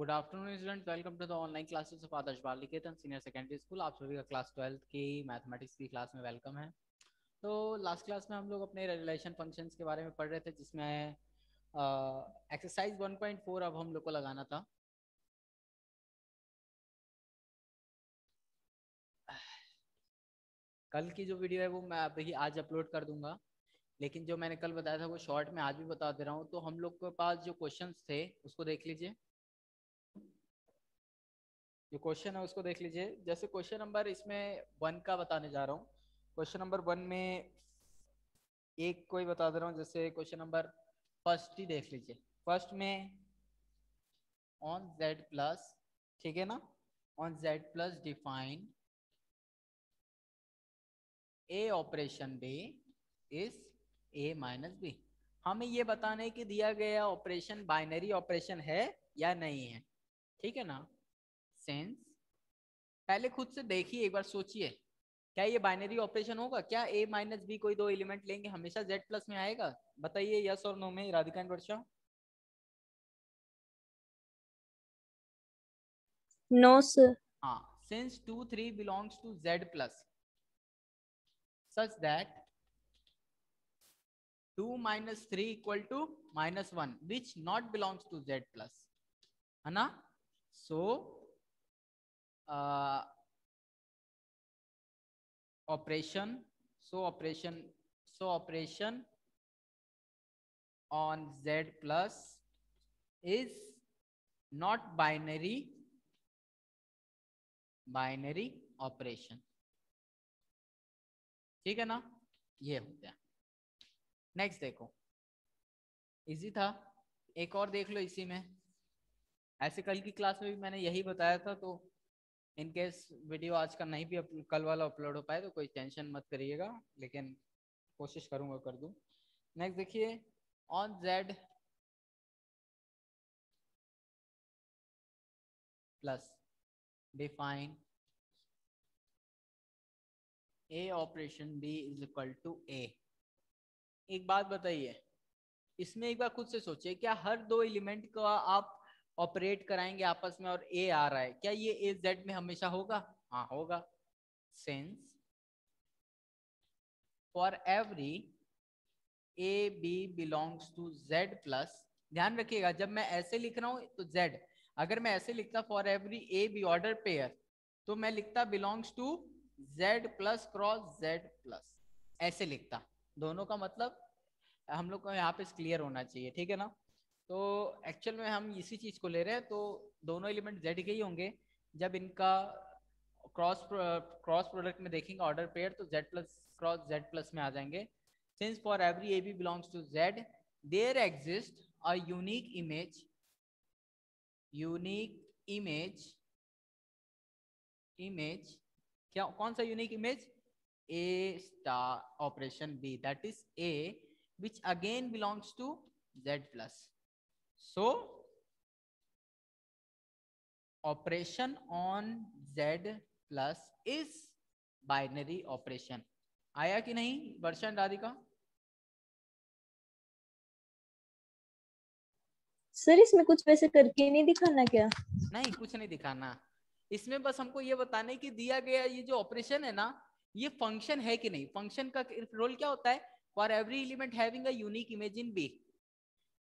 Good afternoon student, welcome to the online classes of Adarsh Bal Niketan senior secondary school. आप सभी का class 12th की mathematics की क्लास में वेलकम है। तो लास्ट क्लास में हम लोग अपने रिलेशन फंक्शंस के बारे में पढ़ रहे थे, जिसमें एक्सरसाइज 1.4 अब हम लोग को लगाना था। कल की जो वीडियो है वो मैं अभी आज अपलोड कर दूंगा, लेकिन जो मैंने कल बताया था वो शॉर्ट में आज भी बता दे रहा हूँ। तो हम लोग के पास जो क्वेश्चंस थे उसको देख लीजिए। जो क्वेश्चन है उसको देख लीजिए। जैसे क्वेश्चन नंबर इसमें 1 का बताने जा रहा हूँ। क्वेश्चन नंबर 1 में एक कोई बता दे रहा हूँ। जैसे क्वेश्चन नंबर फर्स्ट ही देख लीजिए। फर्स्ट में ऑन z प्लस, ठीक है ना, on z plus define a operation b is a minus b। हमें ये बताना है कि दिया गया ऑपरेशन बाइनरी ऑपरेशन है या नहीं है, ठीक है ना। सेंस पहले खुद से देखिए, एक बार सोचिए, क्या ये बाइनरी ऑपरेशन होगा? क्या a माइनस बी कोई दो एलिमेंट लेंगे हमेशा z प्लस में आएगा? बताइए यस और नो में, Radhika and Varsha. No sir. हाँ, since 2 3 belongs to z plus such that 2 minus 3 equal to minus 1 which not belongs to z plus, है ना। so operation operation on z plus is not binary operation, ठीक है ना। ये हो गया। नेक्स्ट देखो, इजी था। एक और देख लो इसी में। ऐसे कल की क्लास में भी मैंने यही बताया था, तो इनकेस वीडियो आज का नहीं भी कल वाला अपलोड हो पाए तो कोई टेंशन मत करिएगा, लेकिन कोशिश करूंगा कर दूं। नेक्स्ट देखिए, on z plus define a operation b is equal to a। एक बात बताइए, इसमें एक बार खुद से सोचिए, क्या हर दो एलिमेंट का आप ऑपरेट कराएंगे आपस में और a आ रहा है, क्या ये a z में हमेशा होगा? हाँ होगा। Since for every A B belongs to z plus, ध्यान रखिएगा जब मैं ऐसे लिख रहा हूं तो z, अगर मैं ऐसे लिखता for every A B order pair तो मैं लिखता belongs to z plus cross z plus, ऐसे लिखता। दोनों का मतलब हम लोग को यहाँ पे क्लियर होना चाहिए, ठीक है ना। तो एक्चुअल में हम इसी चीज को ले रहे हैं, तो दोनों एलिमेंट z के ही होंगे। जब इनका क्रॉस प्रोडक्ट में देखेंगे ऑर्डर पेयर तो z plus cross z plus में आ जाएंगे। Since for every AB belongs to Z, there exists a unique image, क्या कौन सा unique image? A star operation B, that is A, which again belongs to Z plus. So operation on Z plus is binary operation। आया कि नहीं वर्षा Radhika? Sir इसमें कुछ वैसे करके नहीं दिखाना क्या? नहीं, कुछ नहीं दिखाना। इसमें बस हमको ये बताना है कि दिया गया ये जो ऑपरेशन है ना, ये फंक्शन है कि नहीं। फंक्शन का रोल क्या होता है? For every element having a unique image in B.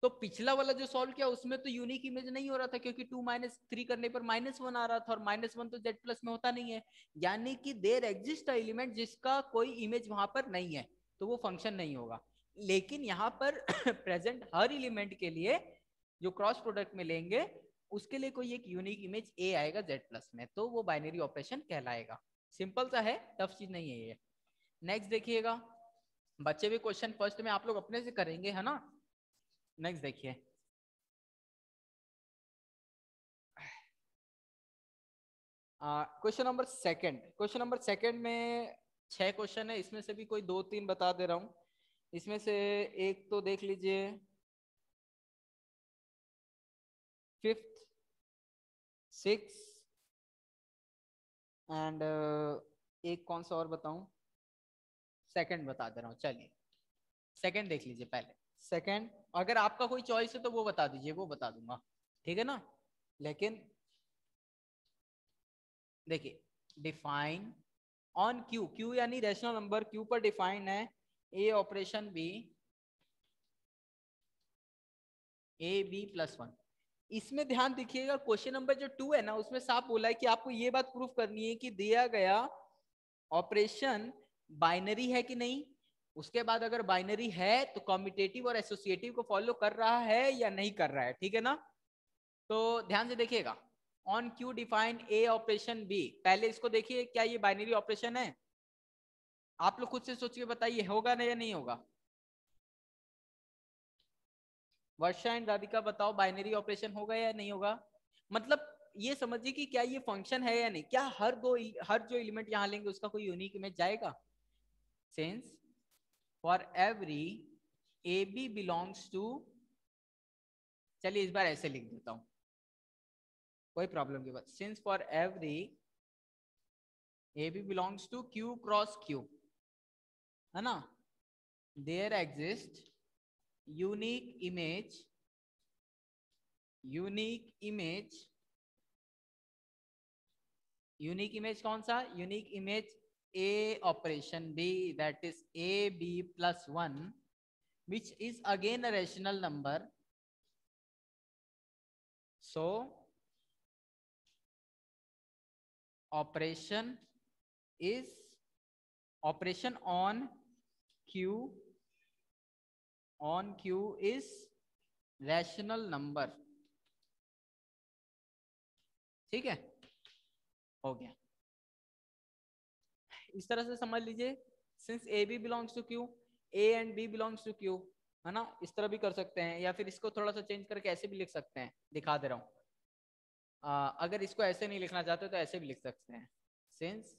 तो पिछला वाला जो सॉल्व किया उसमें तो यूनिक इमेज नहीं हो रहा था, क्योंकि 2 माइनस 3 करने पर -1 आ रहा था, और -1 तो z प्लस में होता नहीं है। यानी कि देयर एग्जिस्ट एलिमेंट जिसका कोई इमेज वहां पर नहीं है, तो वो फंक्शन नहीं होगा। लेकिन यहाँ पर प्रेजेंट हर एलिमेंट के लिए जो क्रॉस प्रोडक्ट में लेंगे उसके लिए कोई एक यूनिक इमेज a आएगा z प्लस में, तो वो बाइनरी ऑपरेशन कहलाएगा। सिंपल सा है, टफ चीज नहीं है ये। नेक्स्ट देखिएगा, बच्चे भी क्वेश्चन फर्स्ट में आप लोग अपने से करेंगे, है ना। नेक्स्ट देखिए, question number second. Question number second में 6 क्वेश्चन है, इसमें से भी कोई 2 3 बता दे रहा हूं। इसमें से एक तो देख लीजिए, फिफ्थ, सिक्स एंड एक कौन सा और बताऊं, सेकंड बता दे रहा हूं। चलिए सेकंड देख लीजिए पहले। सेकंड, अगर आपका कोई चॉइस है तो वो बता दीजिए, वो बता दूंगा, ठीक है ना। लेकिन देखिए डिफाइन ऑन क्यू, क्यू यानी रेशनल नंबर, क्यू पर डिफाइन है A operation B A B plus one. इसमें ध्यान दीजिएगा क्वेश्चन नंबर जो 2 है ना, उसमें साफ बोला है कि आपको ये बात प्रूफ करनी है कि दिया गया ऑपरेशन बाइनरी है कि नहीं। उसके बाद अगर बाइनरी है तो कॉम्यूटेटिव और एसोसिएटिव को फॉलो कर रहा है या नहीं कर रहा है, ठीक है ना। तो ध्यान से देखिएगा, on Q define A operation B, पहले इसको देखिए क्या ये बाइनरी ऑपरेशन है। आप लोग खुद से सोच के बताइए होगा ना या नहीं होगा। वर्षा एंड राधिका बताओ बाइनरी ऑपरेशन होगा या नहीं होगा। मतलब ये समझिए कि क्या ये फंक्शन है या नहीं, क्या हर जो एलिमेंट यहाँ लेंगे उसका कोई यूनिक इमेज जाएगा। Since for every A B belongs to, चलिए इस बार ऐसे लिख देता हूं कोई प्रॉब्लम की बात, since for every A B belongs to Q cross Q, है ना, there exist unique image, unique image, unique image कौन सा, unique image A operation B, that is A B plus one, which is again a rational number. So operation is operation on q is rational number, ठीक है, हो गया। इस तरह से समझ लीजिए, since A B belongs to Q, A and B belongs to Q, है ना, इस तरह भी कर सकते हैं, या फिर इसको थोड़ा सा चेंज करके ऐसे भी लिख सकते हैं, दिखा दे रहा हूँ। अगर इसको ऐसे नहीं लिखना चाहते तो ऐसे भी लिख सकते हैं, since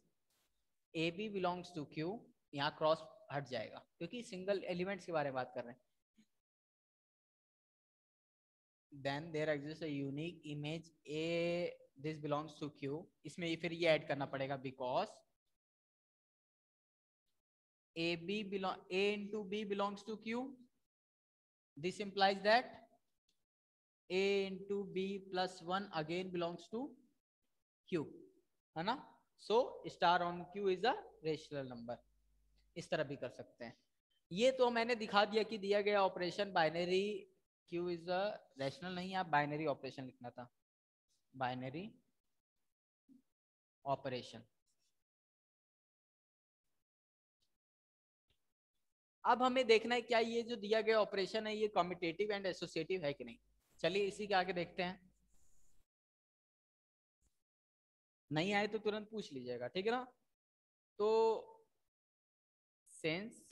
A B belongs to Q, यहाँ क्रॉस हट जाएगा क्योंकि सिंगल एलिमेंट्स के बारे में बात कर रहे हैं। Then there exist a unique image A this belongs to Q, इसमें फिर ये ऐड करना पड़ेगा because A into B belongs to Q. This implies that A into B plus 1 again belongs to Q, है ना। So star on Q is a rational number, इस तरह भी कर सकते हैं। ये तो मैंने दिखा दिया कि दिया गया operation binary, Q is a rational, नहीं आप बाइनरी ऑपरेशन लिखना था, बाइनरी ऑपरेशन। अब हमें देखना है क्या ये जो दिया गया ऑपरेशन है ये कम्यूटेटिव एंड एसोसिएटिव है कि नहीं। चलिए इसी के आगे देखते हैं, नहीं आए तो तुरंत पूछ लीजिएगा, ठीक है ना। तो since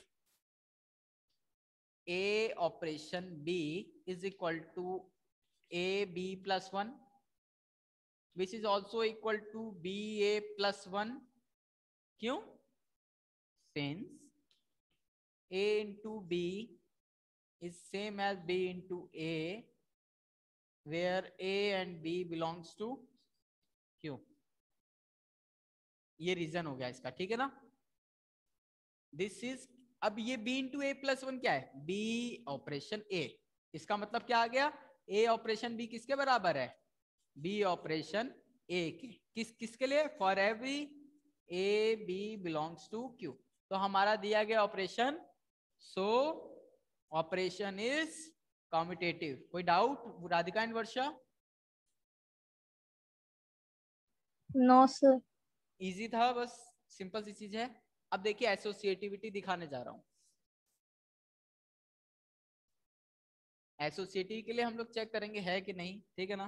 A operation B is equal to A B plus one, which is also equal to B A plus one, क्यों, since a into b is same as b into a where a and b belongs to q, ये reason हो गया इसका, ठीक है ना। This is, अब ये b इंटू ए प्लस वन क्या है, b ऑपरेशन a, इसका मतलब क्या आ गया, a ऑपरेशन b किसके बराबर है, b ऑपरेशन a के, किसके लिए, for every a b belongs to q। तो हमारा दिया गया operation, so operation is commutative. कोई doubt Radhika and Varsha. No sir. Easy था, बस सिंपल सी चीज है। अब देखिए एसोसिएटिविटी दिखाने जा रहा हूं। एसोसिएटिव के लिए हम लोग चेक करेंगे है कि नहीं, ठीक है ना।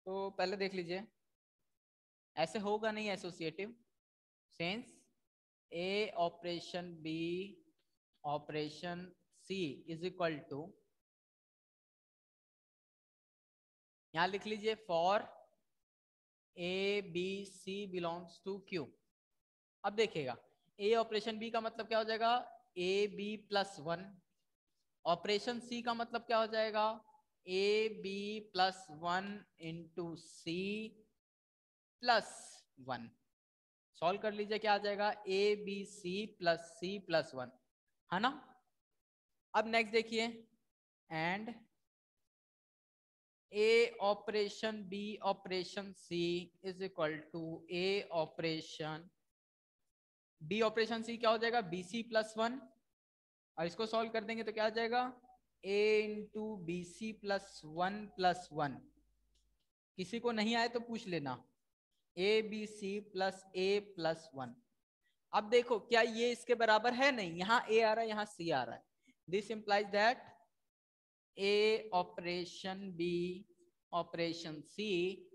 तो पहले देख लीजिए, ऐसे होगा नहीं associative, since A operation B operation C is equal to, यहां लिख लीजिए for A B C belongs to Q. अब देखिएगा ए ऑपरेशन बी का मतलब क्या हो जाएगा, A B plus one, operation C का मतलब क्या हो जाएगा, A B plus one into C plus one. Solve कर लीजिए क्या आ जाएगा, A B C plus one, है ना। अब नेक्स्ट देखिए, and A operation B operation C is equal to A operation B operation C क्या हो जाएगा, BC प्लस 1, और इसको सॉल्व कर देंगे तो क्या आ जाएगा, A इंटू BC प्लस 1 किसी को नहीं आए तो पूछ लेना, ABC प्लस A प्लस 1। अब देखो क्या ये इसके बराबर है, नहीं, यहाँ A आ रहा है, यहाँ C आ रहा है, this implies that A operation B operation C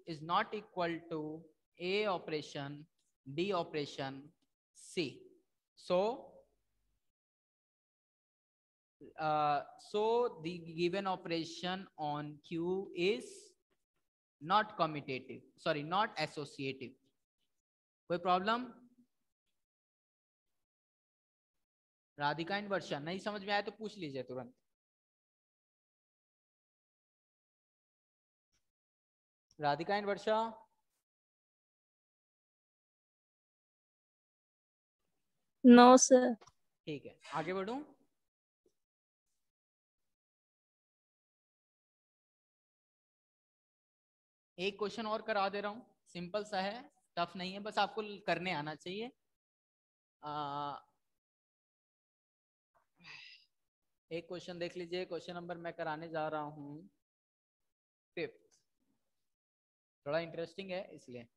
is not equal to A operation B operation C। So the given operation on Q is not commutative, sorry, not associative। कोई problem? Radhika and Varsha, नहीं समझ में आया तो पूछ लीजिए तुरंत। Radhika and Varsha, no sir. ठीक है, आगे बढ़ूं। एक क्वेश्चन और करा दे रहा हूं, सिंपल सा है, टफ नहीं है, बस आपको करने आना चाहिए। एक क्वेश्चन देख लीजिए, क्वेश्चन नंबर मैं कराने जा रहा हूं 5th, थोड़ा इंटरेस्टिंग है इसलिए।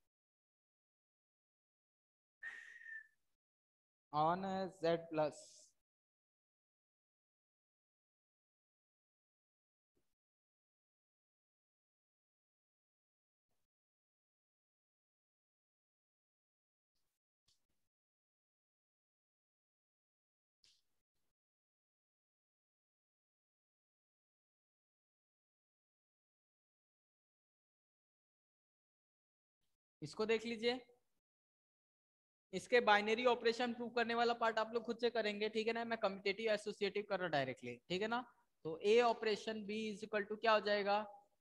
ऑन Z प्लस इसको देख लीजिए, इसके बाइनरी ऑपरेशन प्रूव करने वाला पार्ट आप लोग खुद से करेंगे, ठीक है ना, मैं कम्यूटेटिव एसोसिएटिव कर रहा डायरेक्टली, ठीक है ना। तो A operation B is equal to क्या हो जाएगा,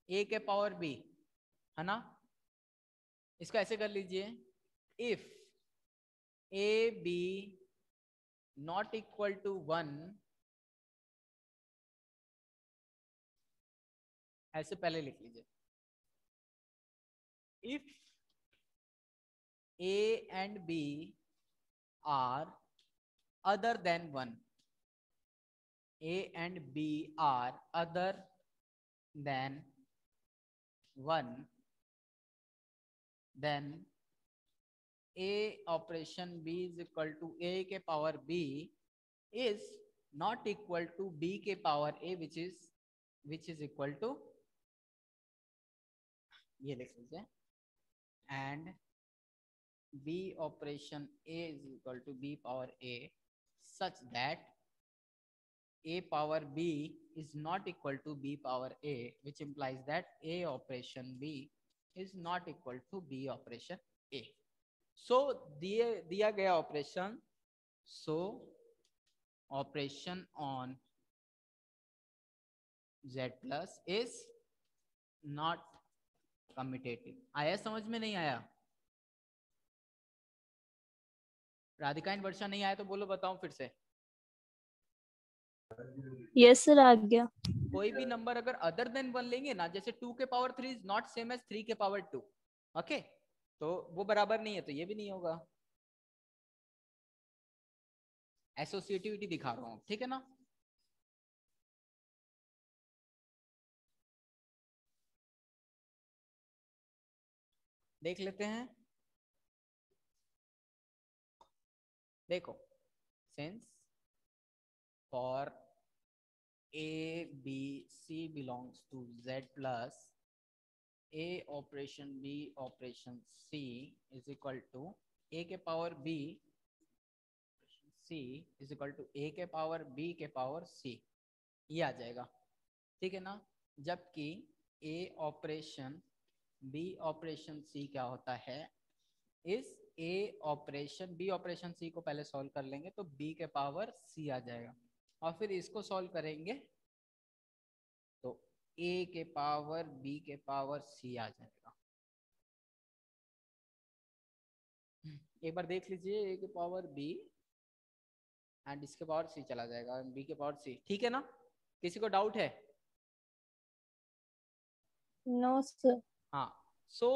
A के पावर B, है ना। इसको ऐसे कर लीजिए, if A B not equal to 1, ऐसे पहले लिख लीजिए, if A and B are other than 1, A and B are other than 1, then A operation B is equal to A के power B is not equal to B के power A which is equal to, ये लिख लीजिए, and B operation A is equal to B power A such that A power B is not equal to B power A, which implies that A operation B is not equal to B operation A। So दिया गया operation, so operation on Z plus is not commutative। आया समझ में, नहीं आया? Radhika and Varsha नहीं आया तो बोलो, बताऊं फिर से। यस सर, आ गया। कोई भी नंबर अगर अदर देन 1 लेंगे ना, जैसे 2 के power 3 is not same as 3 के पावर 2, ओके, तो वो बराबर नहीं है, तो ये भी नहीं होगा। एसोसिएटिविटी दिखा रहा हूं, ठीक है ना। देख लेते हैं, देखो, since for A B C belongs to Z plus A operation B operation C is equal to A के power B C is equal to A के पावर B के पावर C, ये आ जाएगा, ठीक है ना। जबकि A operation B operation C क्या होता है, इस A operation B operation C को पहले सॉल्व कर लेंगे तो B के पावर C आ जाएगा, और फिर इसको सॉल्व करेंगे तो A के पावर B के पावर C आ जाएगा। एक बार देख लीजिए, A के पावर B एंड इसके पावर C चला जाएगा, B के पावर C, ठीक है ना। किसी को डाउट है? No sir. हाँ, so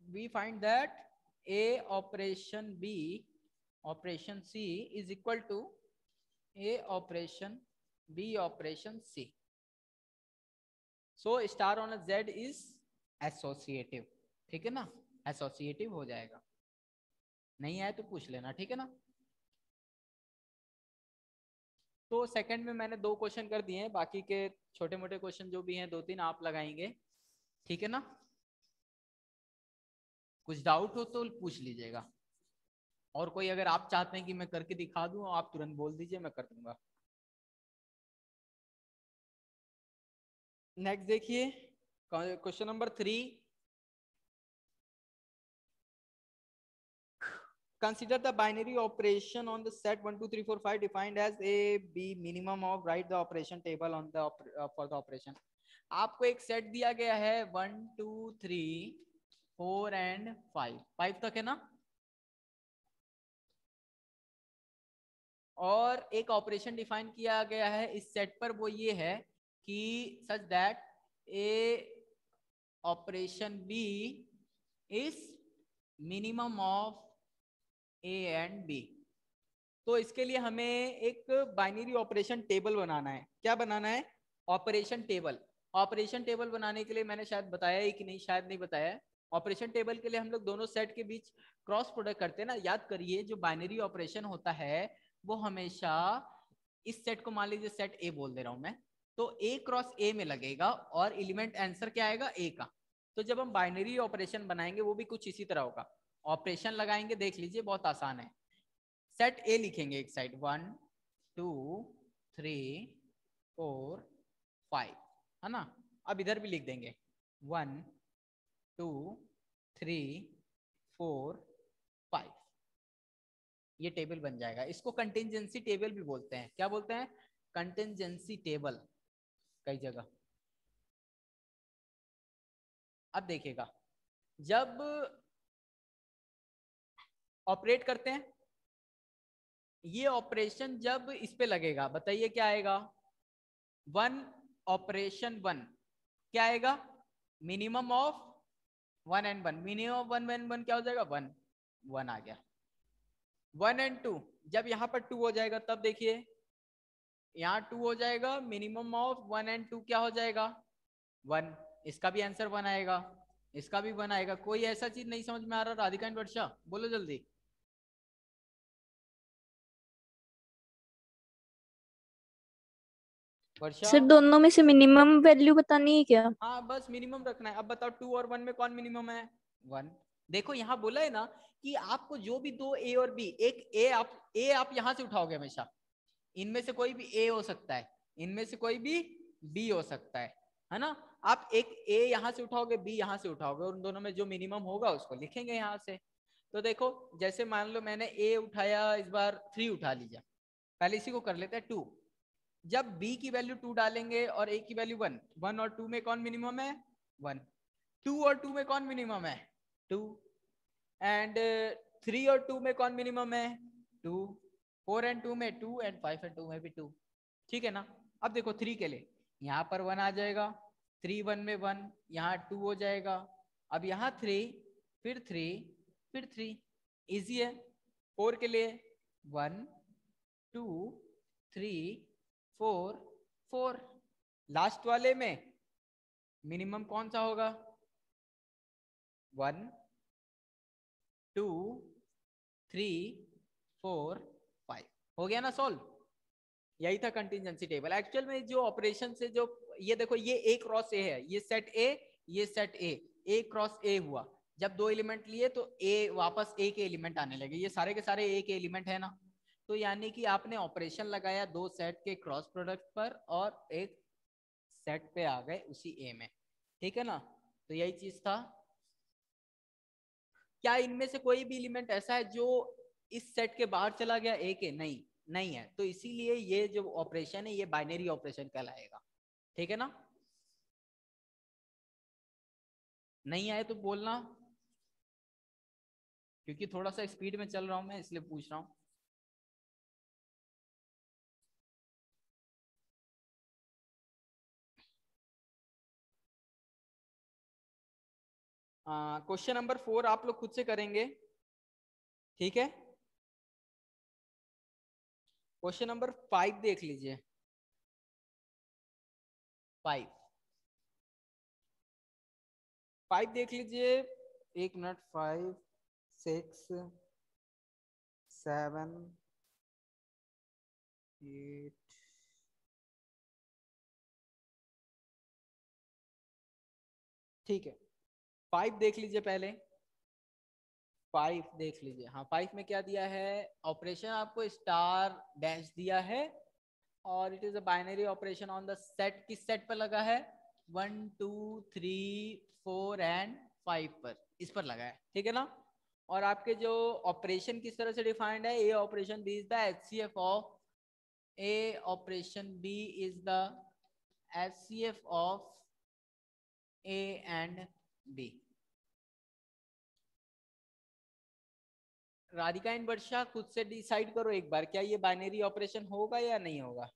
we find that A operation B operation C is equal to A operation B operation C. So star on Z is associative. ठीक है ना, एसोसिएटिव हो जाएगा. नहीं आया तो पूछ लेना, ठीक है ना. तो सेकंड में मैंने 2 क्वेश्चन कर दिए हैं, बाकी के छोटे मोटे क्वेश्चन जो भी हैं 2-3 आप लगाएंगे. ठीक है ना. कुछ डाउट हो तो पूछ लीजिएगा, और कोई अगर आप चाहते हैं कि मैं करके दिखा दूं आप तुरंत बोल दीजिए, मैं कर दूंगा. नेक्स्ट देखिए question number 3. Consider the binary operation on the set 1 2 3 4 5 defined as a b minimum of write the operation table on the for the operation. आपको एक सेट दिया गया है 1 2 3 4 एंड 5 तक है ना, और एक ऑपरेशन डिफाइन किया गया है इस सेट पर. वो ये है कि such that A operation B is minimum of A and B. तो इसके लिए हमें एक बाइनरी ऑपरेशन टेबल बनाना है. क्या बनाना है? Operation table. ऑपरेशन टेबल बनाने के लिए मैंने शायद बताया है कि नहीं, शायद नहीं बताया है. ऑपरेशन टेबल के लिए हम लोग दोनों सेट के बीच क्रॉस प्रोडक्ट करते हैं ना. याद करिए, जो बाइनरी ऑपरेशन होता है वो हमेशा इस सेट को, मान लीजिए सेट ए बोल दे रहा हूं मैं, तो ए क्रॉस ए में लगेगा और एलिमेंट आंसर क्या आएगा? ए का. तो जब हम बाइनरी ऑपरेशन बनाएंगे वो भी कुछ इसी तरह होगा. ऑपरेशन लगाएंगे, देख लीजिए बहुत आसान है. सेट ए लिखेंगे एक साइड 1 2 3 4 5, है ना. अब इधर भी लिख देंगे 1 2 3 4 5. ये टेबल बन जाएगा. इसको कंटिंजेंसी टेबल भी बोलते हैं. क्या बोलते हैं? कंटिंजेंसी टेबल कई जगह. अब देखिएगा, जब ऑपरेट करते हैं ये ऑपरेशन, जब इस पे लगेगा बताइए क्या आएगा? 1 ऑपरेशन 1 क्या आएगा? Minimum of 1 and 1. Minimum 1 and 1 क्या हो जाएगा? 1 1 आ गया. 1 एंड 2, जब यहाँ पर 2 हो जाएगा तब देखिए यहाँ 2 हो जाएगा. मिनिमम ऑफ 1 एंड 2 क्या हो जाएगा? 1. इसका भी आंसर 1 आएगा, इसका भी 1 आएगा. कोई ऐसा चीज नहीं समझ में आ रहा? राधिका एंड वर्षा बोलो जल्दी. वर्षा. सर दोनों में से मिनिमम वैल्यू बतानी है क्या? हाँ, बस मिनिमम रखना है. अब बताओ 2 और 1 में कौन मिनिमम है? 1. देखो यहाँ बोला है ना कि आपको जो भी दो ए और बी, एक ए आप यहाँ से उठाओगे हमेशा. इनमें से कोई भी ए हो सकता है, इनमें से कोई भी बी हो सकता है ना. आप एक ए यहाँ से उठाओगे, बी यहाँ से उठाओगे, और उन दोनों में जो मिनिमम होगा उसको लिखेंगे यहाँ से. तो देखो, जैसे मान लो मैंने ए उठाया, इस बार 3 उठा लीजिए. पहले इसी को कर लेते हैं 2. जब b की वैल्यू 2 डालेंगे और a की वैल्यू 1, 1 और 2 में कौन मिनिमम है? 1. 2 और 2 में कौन मिनिमम है? 2. एंड 3 और 2 में कौन मिनिमम है? 2. 4 एंड 2 में 2, एंड 5 एंड 2 में भी 2. ठीक है ना. अब देखो 3 के लिए यहाँ पर 1 आ जाएगा, 3 1 में 1, यहाँ 2 हो जाएगा. अब यहाँ 3, फिर 3, फिर 3. इजी है. 4 के लिए 1 2 3 4 4. लास्ट वाले में मिनिमम कौन सा होगा? 1 2 3 4 5. हो गया ना सॉल्व. यही था कंटिजेंसी टेबल. एक्चुअल में जो ऑपरेशन से जो, ये देखो ये ए क्रॉस ए है, ये सेट ए, ये सेट ए क्रॉस ए हुआ. जब 2 एलिमेंट लिए तो ए वापस ए के एलिमेंट आने लगे. ये सारे के सारे ए के एलिमेंट है ना. तो यानी कि आपने ऑपरेशन लगाया 2 सेट के क्रॉस प्रोडक्ट पर और एक सेट पे आ गए उसी ए में. ठीक है ना. तो यही चीज था. क्या इनमें से कोई भी एलिमेंट ऐसा है जो इस सेट के बाहर चला गया ए के? नहीं, नहीं है. तो इसीलिए ये जो ऑपरेशन है ये बाइनरी ऑपरेशन कहलाएगा. ठीक है ना. नहीं आए तो बोलना, क्योंकि थोड़ा सा स्पीड में चल रहा हूं मैं, इसलिए पूछ रहा हूं. क्वेश्चन नंबर 4 आप लोग खुद से करेंगे, ठीक है। क्वेश्चन नंबर 5 देख लीजिए। 5 देख लीजिए, 1 मिनट। 5 6 7 8, ठीक है। 5 देख लीजिए पहले। 5 देख लीजिए। हाँ, 5 में क्या दिया है? ऑपरेशन आपको स्टार डैश दिया है और it is a binary operation on the set. किस सेट पर लगा है? 1 2 3 4 एंड 5 पर, इस पर लगा है, ठीक है ना। और आपके जो ऑपरेशन किस तरह से डिफाइंड है? A operation B is the HCF of A operation B is the HCF of A and B. Radhika and Varsha खुद से डिसाइड करो एक बार, क्या ये बाइनरी ऑपरेशन होगा या नहीं होगा?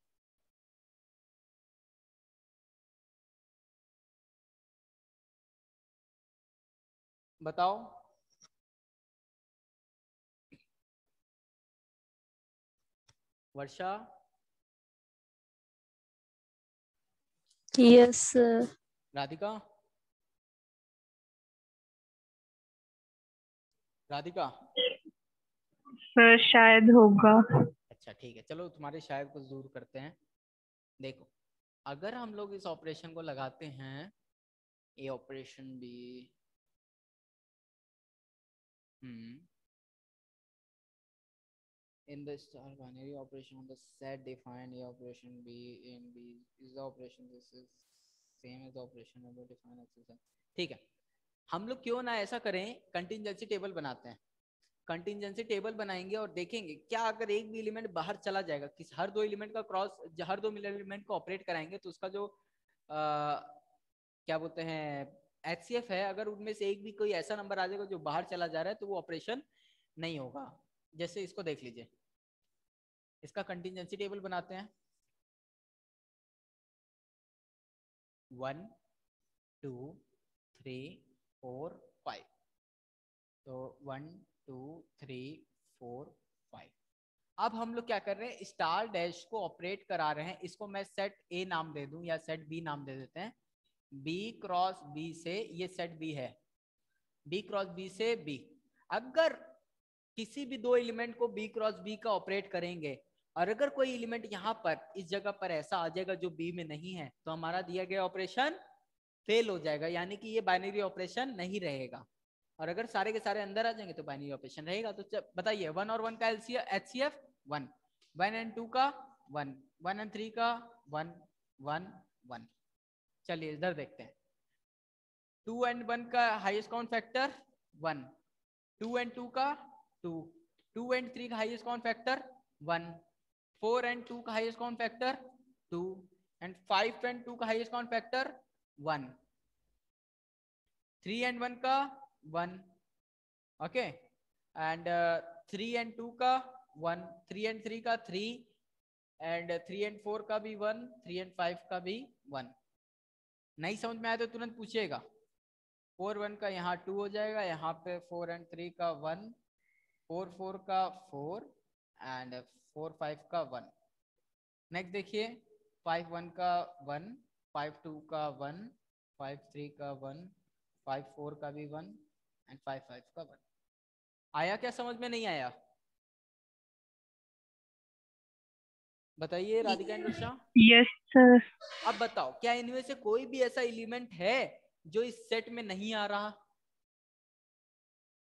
बताओ। Varsha? Yes sir. Radhika? Radhika? Sir शायद होगा। अच्छा ठीक है, चलो तुम्हारे शायद को दूर करते हैं। देखो, अगर हम लोग इस ऑपरेशन को लगाते हैं, A operation B, in the star binary operation on the set defined a operation b in b is the operation this is same as the operation of the defined exercise। ठीक है, हम लोग क्यों ना ऐसा करें, कंटिंजेंसी टेबल बनाते हैं। कंटिंजेंसी टेबल बनाएंगे और देखेंगे क्या अगर एक भी एलिमेंट बाहर चला जाएगा, किस हर दो एलिमेंट का क्रॉस, हर दो एलिमेंट को ऑपरेट कराएंगे तो उसका जो क्या बोलते हैं एचसीएफ है, अगर उनमें से एक भी कोई ऐसा नंबर आ जाएगा जो बाहर चला जा रहा है तो वो ऑपरेशन नहीं होगा। जैसे इसको देख लीजिए, इसका कंटिंजेंसी टेबल बनाते हैं। 1 2 3 4 5, तो 1 2 3 4 5। अब हम लोग क्या कर रहे हैं, स्टार डैश को ऑपरेट करा रहे हैं। इसको मैं सेट ए नाम दे दूं या सेट बी नाम दे देते हैं। बी क्रॉस बी से, ये सेट बी है, बी क्रॉस बी से बी। अगर किसी भी दो एलिमेंट को बी क्रॉस बी का ऑपरेट करेंगे और अगर कोई एलिमेंट यहाँ पर इस जगह पर ऐसा आ जाएगा जो बी में नहीं है, तो हमारा दिया गया ऑपरेशन फेल हो जाएगा, यानी कि ये बाइनरी ऑपरेशन नहीं रहेगा। और अगर सारे के सारे अंदर आ जाएंगे तो बाइनरी ऑपरेशन रहेगा। तो बताइए, 1 और 1 का एचसीएफ 1, 1 एंड 2 का 1, 1 एंड 3 का 1 1 1। चलिए इधर देखते हैं। 2 एंड 1 का हाईएस्ट काउंट फैक्टर 1, 2 एंड 2 का 2, 2 एंड 3 का हाईएस्ट काउंट फैक्टर 1, 4 एंड 2 का highest count factor 2 and 5 and 2 का हाईएस्ट काउंट फैक्टर 1, 3 एंड 1 का 1, ओके, एंड 3 एंड 2 का 1, 3 एंड 3 का 3 एंड 3 एंड 4 का भी 1, 3 एंड 5 का भी 1। नहीं समझ में आया तो तुरंत पूछिएगा। 4 1 का यहाँ 2 हो जाएगा, यहाँ पे 4 एंड 3 का 1, 4 4 का 4 एंड 4 5 का 1। नेक्स्ट देखिए, 5 1 का 1, 5 2 का 1, 5 3 का 1, 5 4 का भी 1 एंड 5 5 का 1। आया क्या समझ में? नहीं आया? बताइए Radhika and Varsha. Yes sir. अब बताओ, क्या इनमें से कोई भी ऐसा एलिमेंट है जो इस सेट में नहीं आ रहा?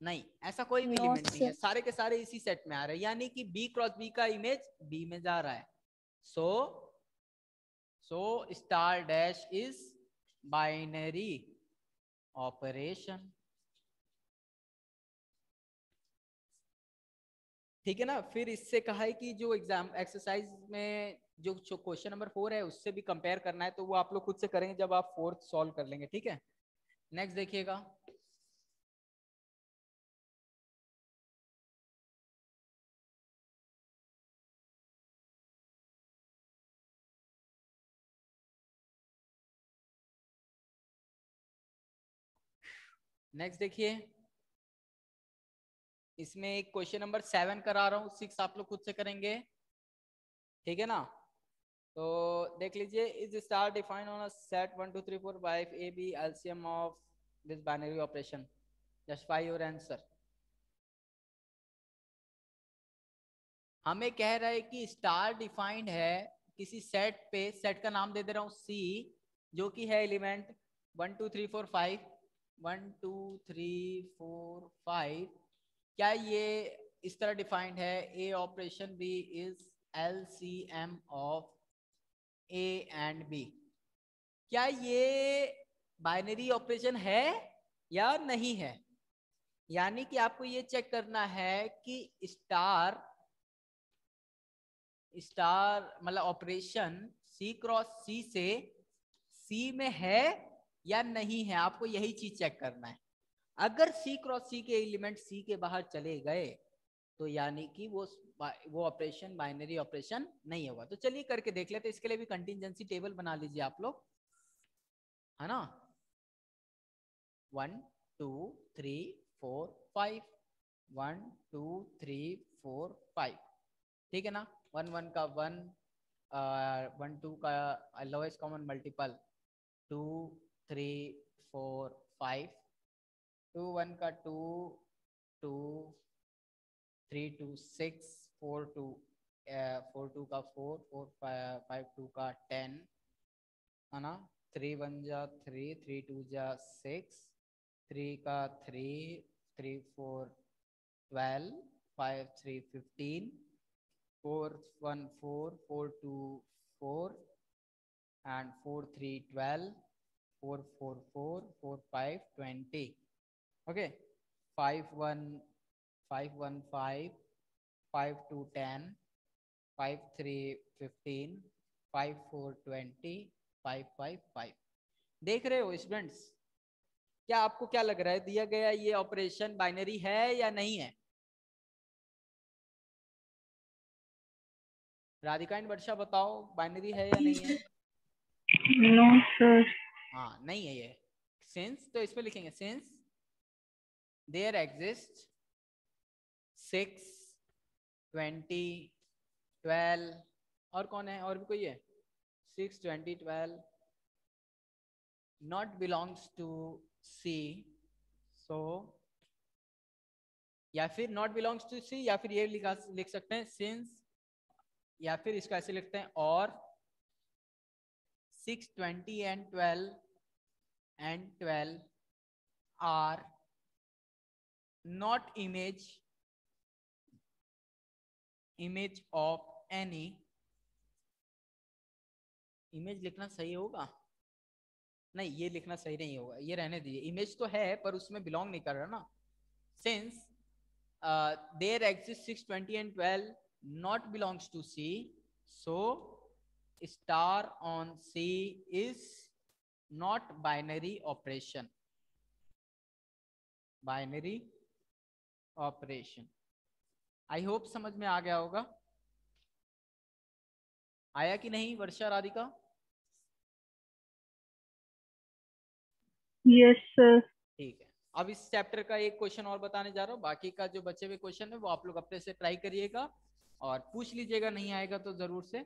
नहीं, ऐसा कोई भी नो एलिमेंट नहीं है, सर। सारे के सारे इसी सेट में आ रहे हैं, यानी कि बी क्रॉस बी का इमेज बी में जा रहा है। So star dash is binary operation, ठीक है ना। फिर इससे कहा है कि जो एग्जाम एक्सरसाइज में जो क्वेश्चन नंबर 4 है उससे भी कंपेयर करना है, तो वो आप लोग खुद से करेंगे जब आप 4th सॉल्व कर लेंगे, ठीक है। नेक्स्ट देखिएगा। नेक्स्ट देखिए, इसमें एक क्वेश्चन नंबर 7 करा रहा हूँ, 6 आप लोग खुद से करेंगे, ठीक है ना। तो देख लीजिए, is star defined on a set 1 2 3 4 5 A B LCM of this binary operation, justify your answer. हमें कह रहा है कि स्टार डिफाइंड है किसी सेट पे, सेट का नाम दे दे रहा हूं सी, जो कि है एलिमेंट 1 2 3 4 5, 1 2 3 4 5। क्या ये इस तरह डिफाइंड है, A operation B is LCM of A and B. क्या ये बाइनरी ऑपरेशन है या नहीं है? यानी कि आपको ये चेक करना है कि स्टार मतलब ऑपरेशन सी क्रॉस सी से सी में है या नहीं है, आपको यही चीज चेक करना है। अगर सी क्रॉस सी के एलिमेंट सी के बाहर चले गए तो यानी कि वो ऑपरेशन बाइनरी ऑपरेशन नहीं होगा। तो चलिए करके देख लेते हैं। इसके लिए भी कंटिजेंसी टेबल बना लीजिए आप लोग, है ना। 1 2 3 4 5, 1 2 3 4 5, ठीक है ना। 1 1 का 1, 1 2 का लोएस्ट कॉमन मल्टीपल 2 3 4 5, 2 1 का 2 2, 3 2 6, 4 2 4 2 का 4 4 5 2 का 10, है ना। 3 1 जा 3, 3 2 जा 6, 3 का 3, 3 4 12, 5 3 15, 4 1 4, 4 2 4, and 4 3 12, 4 4 4, 4 5 20, okay. 5 1 5 1 5, 5 2 10, 5 3 15, 5 4 20, 5 5 5। देख रहे हो स्टूडेंट्स, क्या आपको क्या लग रहा है, दिया गया ये ऑपरेशन बाइनरी है या नहीं है? राधिका एंड वर्षा बताओ, बाइनरी है या नहीं है? No sir. हाँ नहीं है ये। सिंस, तो इसमें लिखेंगे सिंस देयर एग्जिस्ट 6 20 12, और कौन है, और भी कोई है? 6 20 12 नॉट बिलोंग्स टू सी, सो, या फिर नॉट बिलोंग्स टू सी, या फिर ये लिख सकते हैं सिंस, या फिर इसको ऐसे लिखते हैं और 6 20 and 12 are not image of any, image लिखना सही होगा? नहीं, ये लिखना सही नहीं होगा, ये रहने दीजिए। इमेज तो है पर उसमें बिलोंग नहीं कर रहा ना। Since there exist 6 20 and 12 not belongs to C, so star on C is not binary operation, binary operation. I hope समझ में आ गया होगा। आया कि नहीं वर्षा, राधिका? Yes sir. ठीक है। अब इस चैप्टर का एक क्वेश्चन और बताने जा रहा हूँ, बाकी का जो बचे हुए क्वेश्चन है वो आप लोग अपने से ट्राई करिएगा और पूछ लीजिएगा, नहीं आएगा तो जरूर से।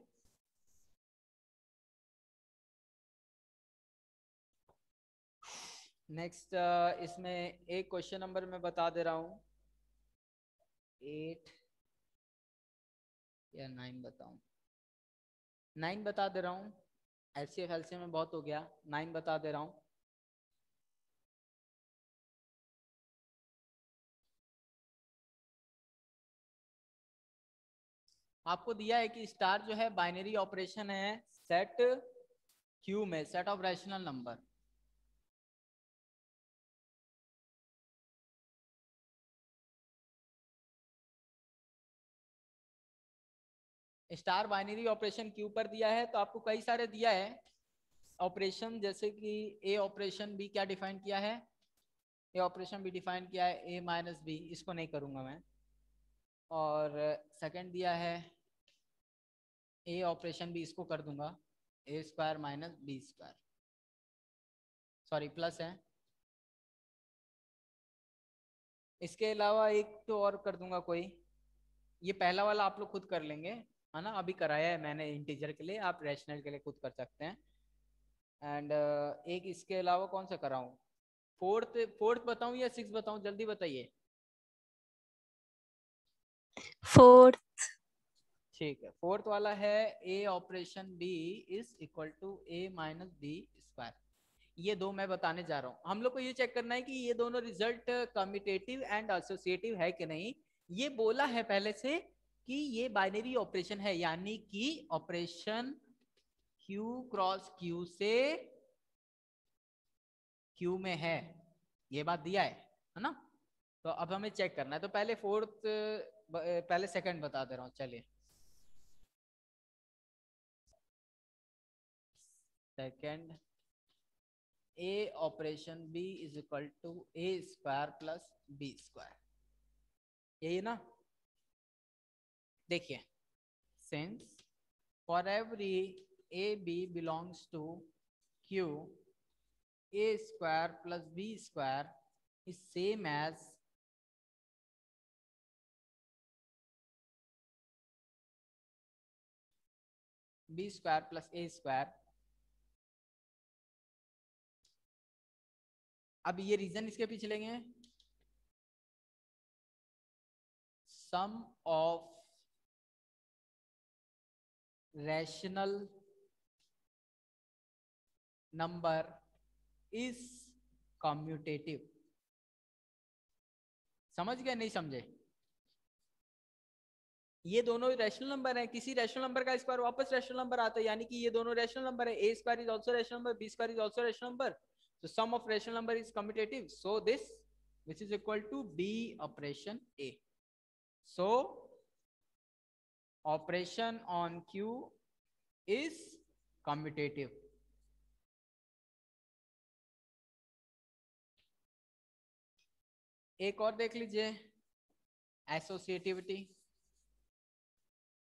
नेक्स्ट इसमें एक क्वेश्चन नंबर मैं बता दे रहा हूँ, 8 या 9 बताऊं? 9 बता दे रहा हूँ, एचसीएफ एलसीएम में बहुत हो गया, 9 बता दे रहा हूँ। आपको दिया है कि स्टार जो है बाइनरी ऑपरेशन है सेट क्यू में, set of rational number. Star binary operation Q पर दिया है, तो आपको कई सारे दिया है ऑपरेशन, जैसे कि ए ऑपरेशन बी क्या डिफाइन किया है, ए ऑपरेशन बी डिफाइन किया है ए माइनस बी, इसको नहीं करूंगा मैं। और सेकंड दिया है ए ऑपरेशन बी, इसको कर दूंगा A square minus B square, sorry plus है। इसके अलावा एक तो और कर दूंगा कोई, ये पहला वाला आप लोग खुद कर लेंगे, है ना, अभी कराया है मैंने इंटीजर के लिए, आप रैशनल के लिए खुद कर सकते हैं। एंड एक इसके अलावा कौन सा कराऊं, फोर्थ बताऊं या सिक्स बताऊं, जल्दी बताइए। फोर्थ। ठीक है, फोर्थ वाला है A operation B is equal to A minus B square. ये दो मैं बताने जा रहा हूँ, हम लोग को ये चेक करना है कि ये दोनों रिजल्ट कम्यूटेटिव एंड एसोसिएटिव है कि नहीं। ये बोला है पहले से कि ये बाइनरी ऑपरेशन है, यानी कि ऑपरेशन Q क्रॉस Q से Q में है, ये बात दिया है ना। तो अब हमें चेक करना है, तो पहले फोर्थ, पहले सेकंड बता दे रहा हूँ, चलिए। Second, A operation B is equal to A square plus B square, यही ना। देखिए, since for every A B belongs to Q, A square plus B square is same as B square plus A square. अब ये reason इसके पीछे लेंगे, sum of rational number is commutative. समझ गए नहीं समझे? ये दोनों रैशनल नंबर है, किसी रैशनल नंबर का स्क्वायर वापस रैशनल नंबर आता है, यानी कि ये दोनों रैशनल नंबर है, A square is also rational number, B square is also rational number, so sum of rational number is commutative, so this which is equal to b operation a, so operation on q is commutative। एक और देख लीजिए, associativity.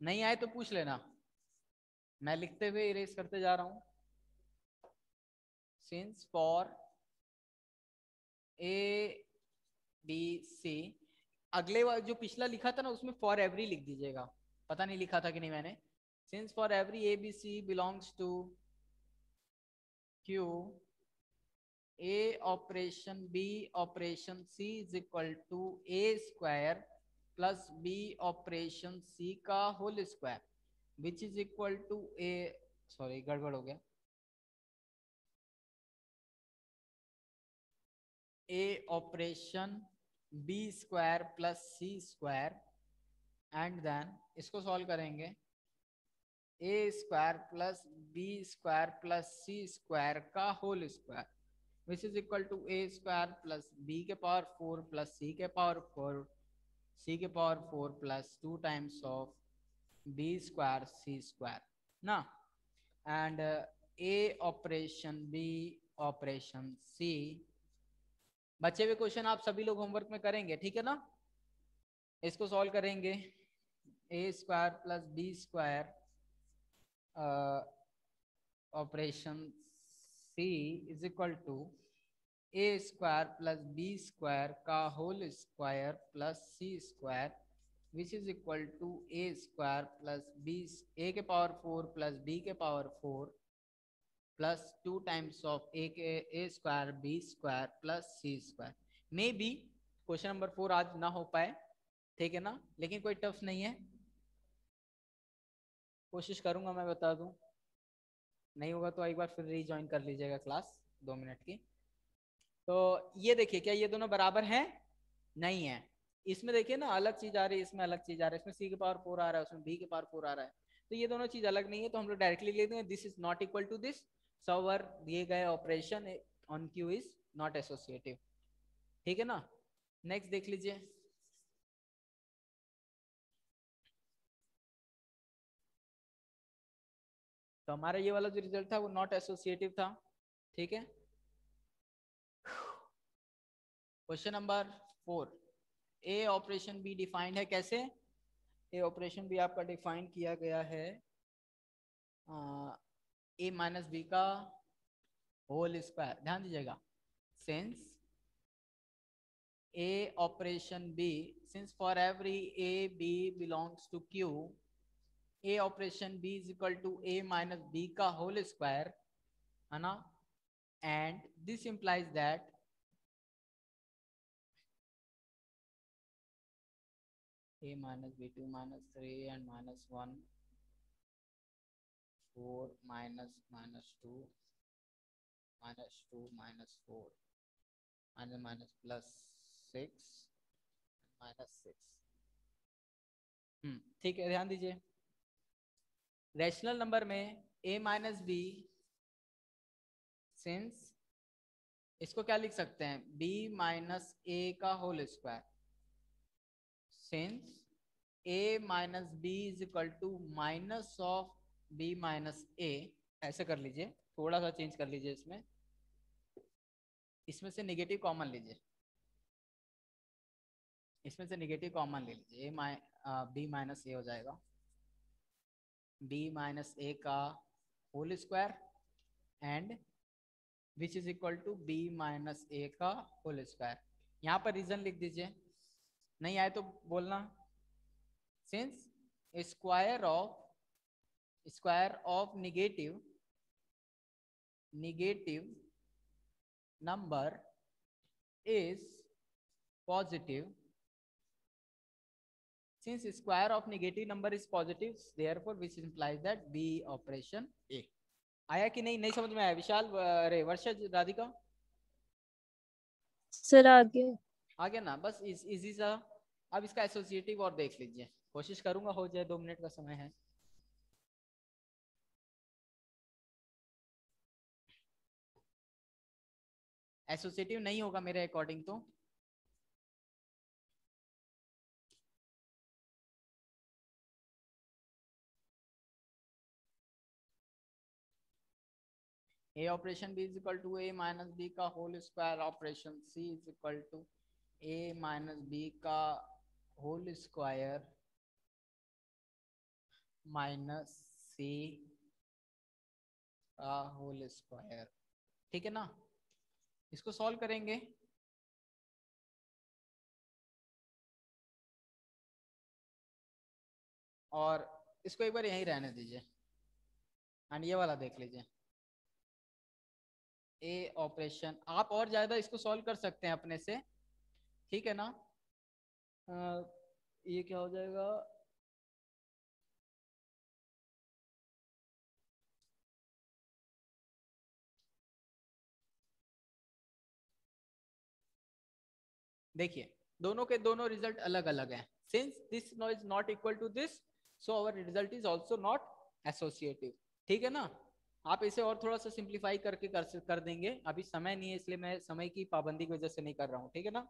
नहीं आए तो पूछ लेना, मैं लिखते हुए इरेज करते जा रहा हूं। Since for A B C, अगले जो पिछला लिखा था ना उसमें फॉर एवरी लिख दीजिएगा, पता नहीं लिखा था कि नहीं मैंने। Since for every A B C belongs to Q, A operation B operation C is equal to A square plus B operation C का whole square which is equal to A, sorry गड़बड़ हो गया, A operation B square plus C square, and then इसको solve करेंगे, A square plus B square plus C square का whole square which is equal to A square plus B के power 4 plus C के power 4, C के power 4 plus 2 times of B square C square ना। And A operation B operation C, बचे हुए question आप सभी लोग होमवर्क में करेंगे, ठीक है ना। इसको सॉल्व करेंगे, A square plus B square operation C is equal to A square plus B square का whole square plus C square which is equal to A square plus B, A के power 4 plus B के power 4 plus 2 times of A square B square plus C square. May be question number 4 आज ना हो पाए, ठीक है ना, लेकिन कोई टफ नहीं है, कोशिश करूंगा मैं बता दूं, नहीं होगा तो एक बार फिर रीज्वाइन कर लीजिएगा क्लास 2 मिनट की। तो ये देखिए, क्या ये दोनों बराबर हैं? नहीं है। इसमें देखिए ना अलग चीज आ रही है, इसमें अलग चीज आ रहा है, इसमें सी के पावर 4 आ रहा है, उसमें बी के पावर 4 आ रहा है, तो ये दोनों चीज अलग नहीं है, तो हम लोग डायरेक्टली लिख देंगे this is not equal to this, so our दिए गए operation on Q is not associative, ठीक है ना। नेक्स्ट देख लीजिए, तो हमारा ये वाला जो रिजल्ट था वो नॉट एसोसिएटिव था, ठीक है। Question number 4, A operation be defined है कैसे? ए ऑपरेशन बी आपका डिफाइन किया गया है ए माइनस बी का होल स्क्वायर, ध्यान दीजिएगा, since A operation B, since for every A, B belongs to Q, A operation B is equal to A minus B का whole square, है ना? And this implies that A minus B, 2 minus 3 and minus 1, 4 minus 2, minus 2 minus 4, minus plus 6, minus 6. ठीक है, ध्यान दीजिए, rational number में a minus B, since इसको क्या लिख सकते हैं, b माइनस ए का whole square, since a minus B is equal to minus of b minus A, ऐसे कर लीजिए, थोड़ा सा चेंज कर लीजिए, इसमें से नेगेटिव कॉमन लीजिए, इसमें से नेगेटिव कॉमन ले लीजिए, b माइनस ए हो जाएगा, b माइनस ए का whole square and which is equal to b minus A का होल स्क्वायर। यहाँ पर रीजन लिख दीजिए, नहीं आए तो बोलना, since square of negative number is positive, since square of negative number is positive, therefore which implies that B operation A। आया कि नहीं समझ में आया विशाल, अरे वर्षा, राधिका? सर आ गया ना, बस इजी सा। अब इसका एसोसिएटिव और देख लीजिए, कोशिश करूंगा हो जाए, 2 मिनट का समय है। एसोसिएटिव नहीं होगा मेरे अकॉर्डिंग तो, A operation B is equal to A minus B का whole square, operation C is equal to A minus B का होल स्क्वायर माइनस C का होल स्क्वायर। ठीक है ना, इसको सॉल्व करेंगे, और इसको एक बार यहीं रहने दीजिए, एंड ये वाला देख लीजिए, ए ऑपरेशन। आप और ज्यादा इसको सॉल्व कर सकते हैं अपने से, ठीक है ना? ये क्या हो जाएगा, देखिए दोनों के दोनों रिजल्ट अलग अलग हैं, since this is not equal to this, so our result is also not associative. ठीक है ना, आप इसे और थोड़ा सा सिंप्लीफाई करके कर देंगे, अभी समय नहीं है इसलिए मैं समय की पाबंदी की वजह से नहीं कर रहा हूँ, ठीक है ना?